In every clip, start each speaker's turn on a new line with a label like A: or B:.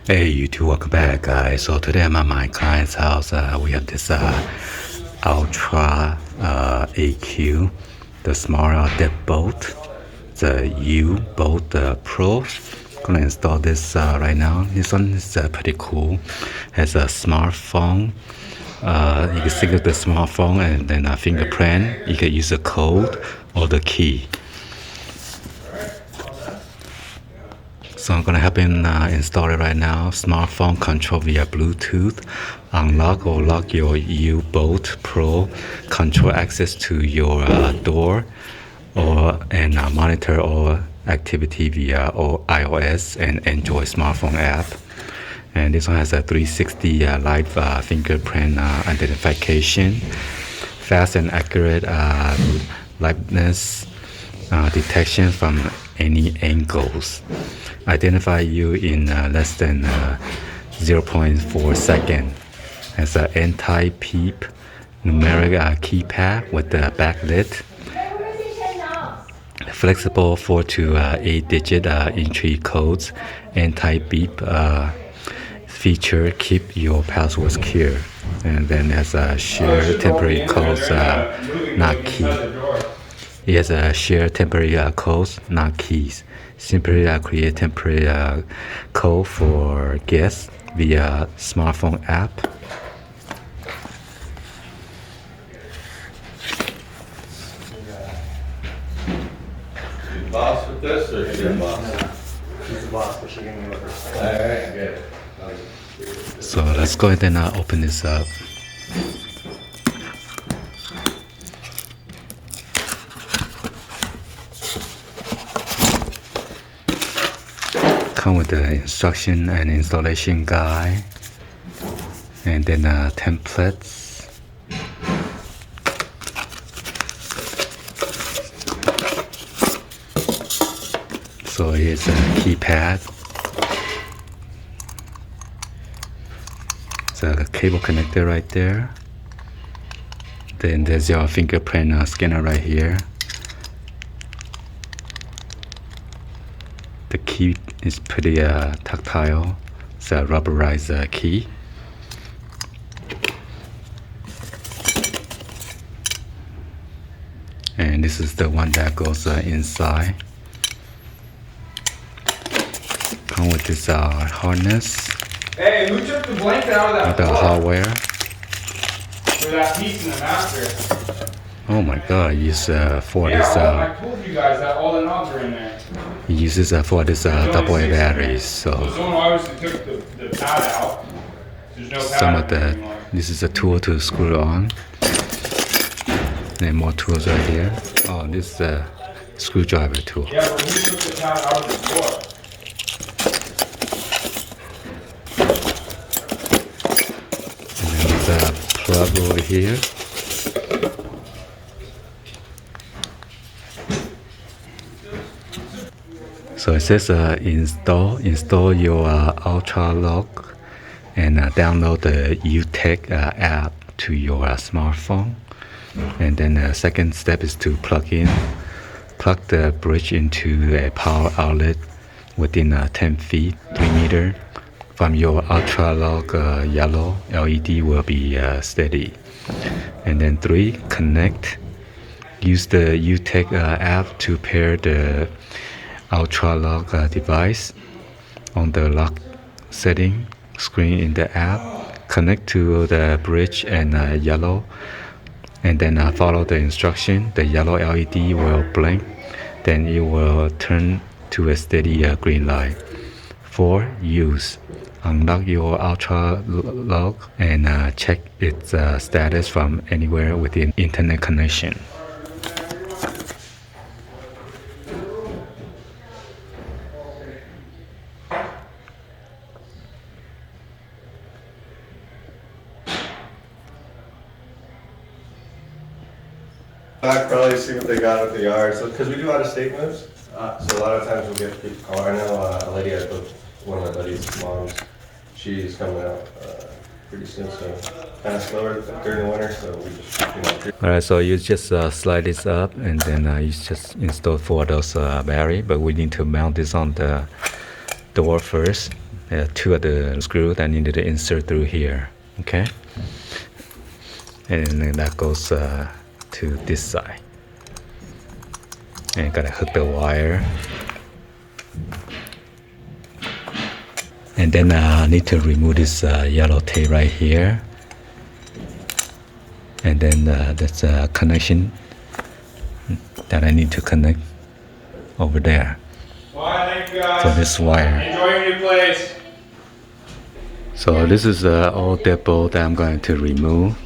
A: Hey YouTube, welcome back guys. So today I'm at my client's house. We have this Ultra AQ, the smart Deadbolt, the U-Bolt Pro. Gonna install this right now. This one is pretty cool. Has a smartphone. You can sync with the smartphone and then a fingerprint. You can use the code or the key. So I'm gonna help him install it right now. Smartphone control via Bluetooth. Unlock or lock your U-Bolt Pro. Control access to your door and monitor all activity via iOS and Android smartphone app. And this one has a 360 live fingerprint identification. Fast and accurate liveness detection from any angles. Identify you in less than 0.4 seconds. Has an anti-peep numeric keypad with the backlit. Flexible 4 to 8 digit entry codes. Anti-beep feature, keep your password secure. And then has a share temporary codes, not key. It has a share temporary codes, not keys. Simply create temporary code for guests via smartphone app.
B: Boss with this, or she's the boss?
C: She's the boss, but she gave me the first.
B: Alright, good.
A: So let's go ahead and open this up. Come with the instruction and installation guide, and then templates. So here's a keypad. The cable connector right there. Then there's your fingerprint scanner right here. The key is pretty tactile. It's a rubberized key. And this is the one that goes inside. Come with this harness.
C: Hey, who took the blanket out of that
A: The
C: floor?
A: hardware.
C: For that piece in the master.
A: Oh my god, use for
C: Yeah,
A: this
C: I told you guys that all the knobs are in there.
A: he uses for this double A batteries. So
C: Someone obviously took the pad out. There's no pad
A: some of
C: anymore.
A: this is a tool to screw on. And more tools right here. Oh, this is a screwdriver tool.
C: Yeah, but who took the pad out of the floor?
A: And then there's a plug over here. So it says install your ULTRALOQ and download the UTech app to your smartphone. And then the second step is to plug the bridge into a power outlet within 10 feet, 3 meters from your ULTRALOQ yellow LED will be steady. And then 3, connect. Use the UTech app to pair the ULTRALOQ device on the lock setting screen in the app. Connect to the bridge and yellow, and then follow the instruction. The yellow LED will blink, then it will turn to a steady green light. 4, use. Unlock your ULTRALOQ and check its status from anywhere within internet connection.
B: Back, probably see what they got at the yard, so, cause we do out of state moves, so a lot of times we'll get people call. I know a lady I booked, one of my buddy's moms, she's coming out, pretty soon, so kinda slower during the winter, so we just,
A: Alright, so you just slide this up and then you just install 4 of those battery, but we need to mount this on the door first. There are two of the screws that I needed to insert through here. Okay, and then that goes to this side. And gotta hook the wire. And then I need to remove this yellow tape right here. And then that's a connection that I need to connect over there.
C: Well, thank you guys.
A: For this wire.
C: Enjoy your new place.
A: So this is the old deadbolt that I'm going to remove.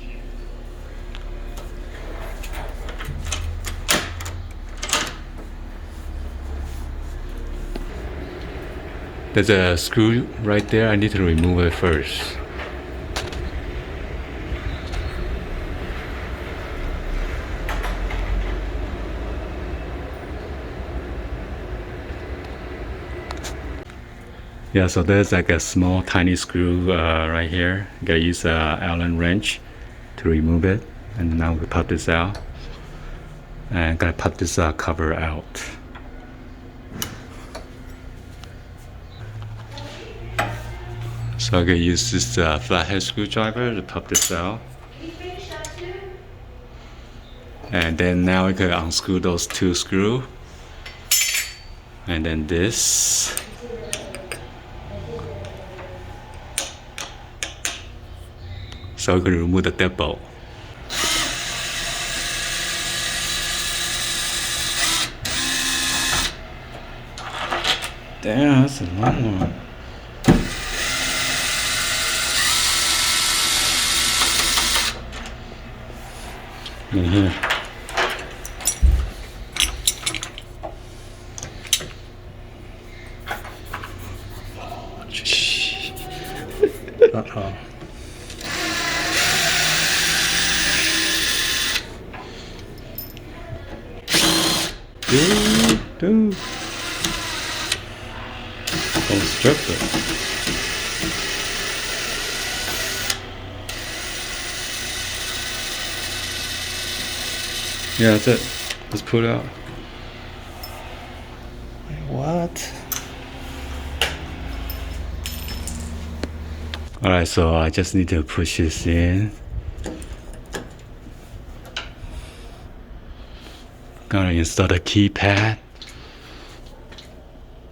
A: There's a screw right there. I need to remove it first. Yeah, so there's like a small tiny screw right here. You gotta use a Allen wrench to remove it. And now we pop this out. And gotta pop this cover out. So I'm gonna use this flathead screwdriver to pop this out. And then now we can unscrew those two screws. And then this. So we're going to remove the deadbolt. Damn, that's a long one. In here.
B: Uh-oh.
A: Dude. Don't strip it. Yeah, that's it. Just pull it out.
B: What?
A: Alright, so I just need to push this in. Gonna install the keypad.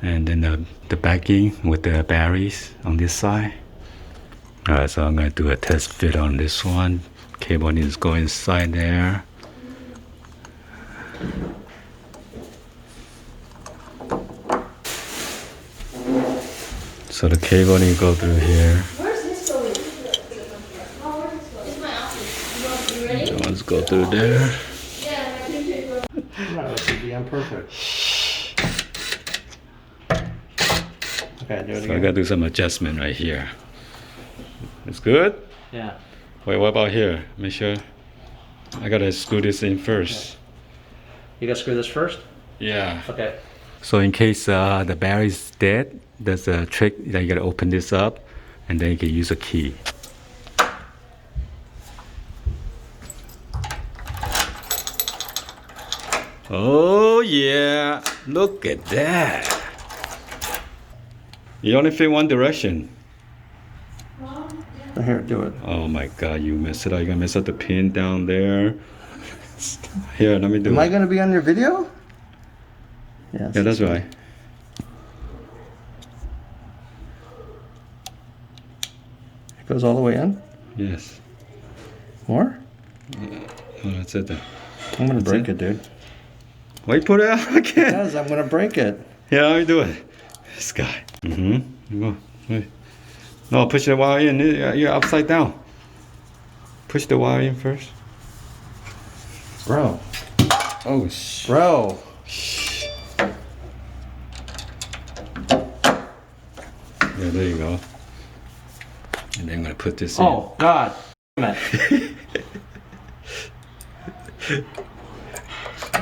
A: And then the backing with the batteries on this side. Alright, so I'm gonna do a test fit on this one. Cable needs to go inside there. So the cable needs to go through here.
D: Where's this going? Oh, where's this going? It's my office. You ready?
A: The ones go through there.
D: Yeah, my picture.
B: No, that should be imperfect. Okay, do it
A: So I
B: again.
A: gotta do some adjustment right here. It's good?
B: Yeah.
A: Wait, what about here? Make sure. I gotta screw this in first.
B: You gotta screw this first?
A: Yeah.
B: Okay.
A: So in case the battery's dead, there's a trick that you gotta open this up and then you can use a key. Oh yeah, look at that. You only fit one direction.
B: Here, do it.
A: Oh my god, you messed it up. You're gonna mess up the pin down there. Here, let me do
B: Am
A: it.
B: I gonna be on your video? Yes.
A: Yeah, that's right.
B: It goes all the way in?
A: Yes.
B: More?
A: Oh, that's it then.
B: I'm gonna break
A: it.
B: it, dude.
A: Why you put it out again?
B: Yes, I'm gonna break it.
A: Yeah, let me do it. This guy. Mm-hmm. Go. Wait. No, push the wire in. You're upside down. Push the wire in first.
B: Bro.
A: Oh, shit.
B: Bro.
A: Yeah, there you go. And then I'm gonna put this in.
B: Oh, God. Damn it.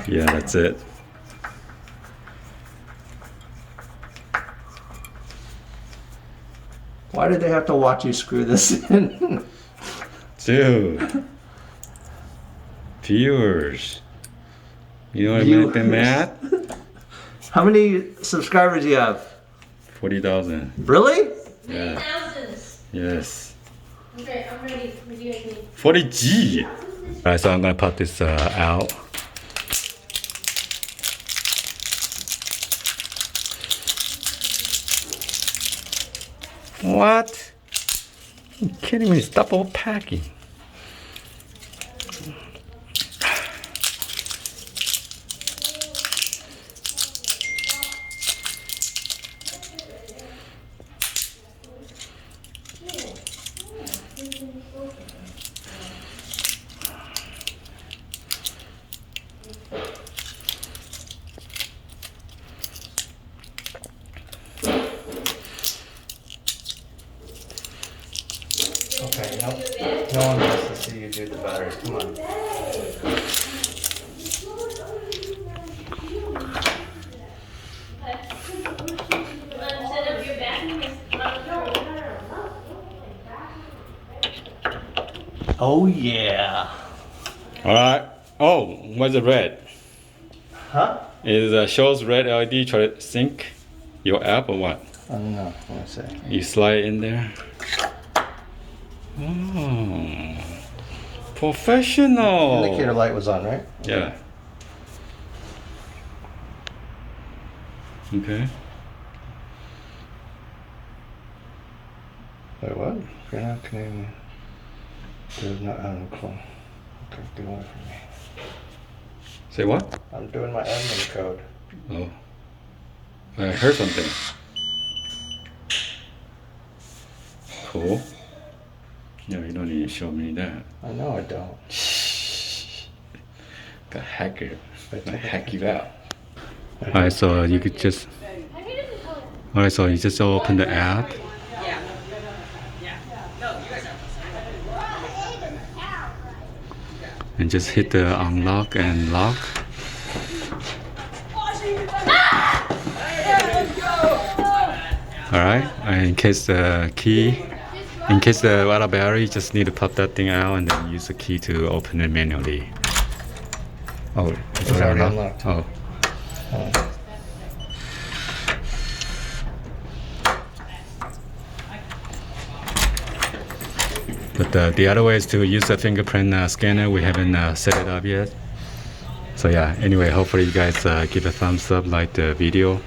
A: Yeah, that's it.
B: Why did they have to watch you screw this in?
A: Dude. Viewers. You know what I
B: Viewers.
A: meant mad?
B: How many subscribers do you have?
A: 40,000.
B: Really?
A: Yeah.
D: thousands.
A: Yes.
D: Okay, I'm ready. What do you guys need?
A: 40G. Alright, so I'm gonna pop this out. What? You kidding me? It's double packing.
B: Okay, nope. No one wants to see you do the batteries. Come on.
D: Set up your back.
B: Oh yeah.
A: Alright. Oh, what's the red?
B: Huh?
A: Is shows red LED try to sync your app or what?
B: I don't know. One sec.
A: You slide in there. Oh, professional.
B: Indicator light was on, right?
A: Yeah. Okay.
B: Wait, what? You're not Canadian. There's not. I don't know. Okay, get away from me.
A: Say what?
B: I'm doing my admin code.
A: Oh, I heard something. Cool. No, you don't need to show me that.
B: I know I don't.
A: Got hacker.
B: But
A: Gonna hack you out. Alright, so you could just. Alright, so you just open the app. And just hit the unlock and lock. Alright, in case the key, in case the water battery, you just need to pop that thing out and then use the key to open it manually. Oh, it's
B: already
A: unlocked? Oh. But the other way is to use the fingerprint scanner. We haven't set it up yet. So yeah, anyway, hopefully you guys give a thumbs up, like the video.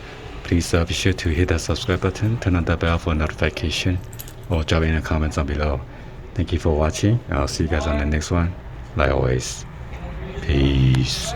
A: Please be sure to hit the subscribe button, turn on the bell for notification, or drop in the comments down below. Thank you for watching. I'll see you guys on the next one. Like always, peace.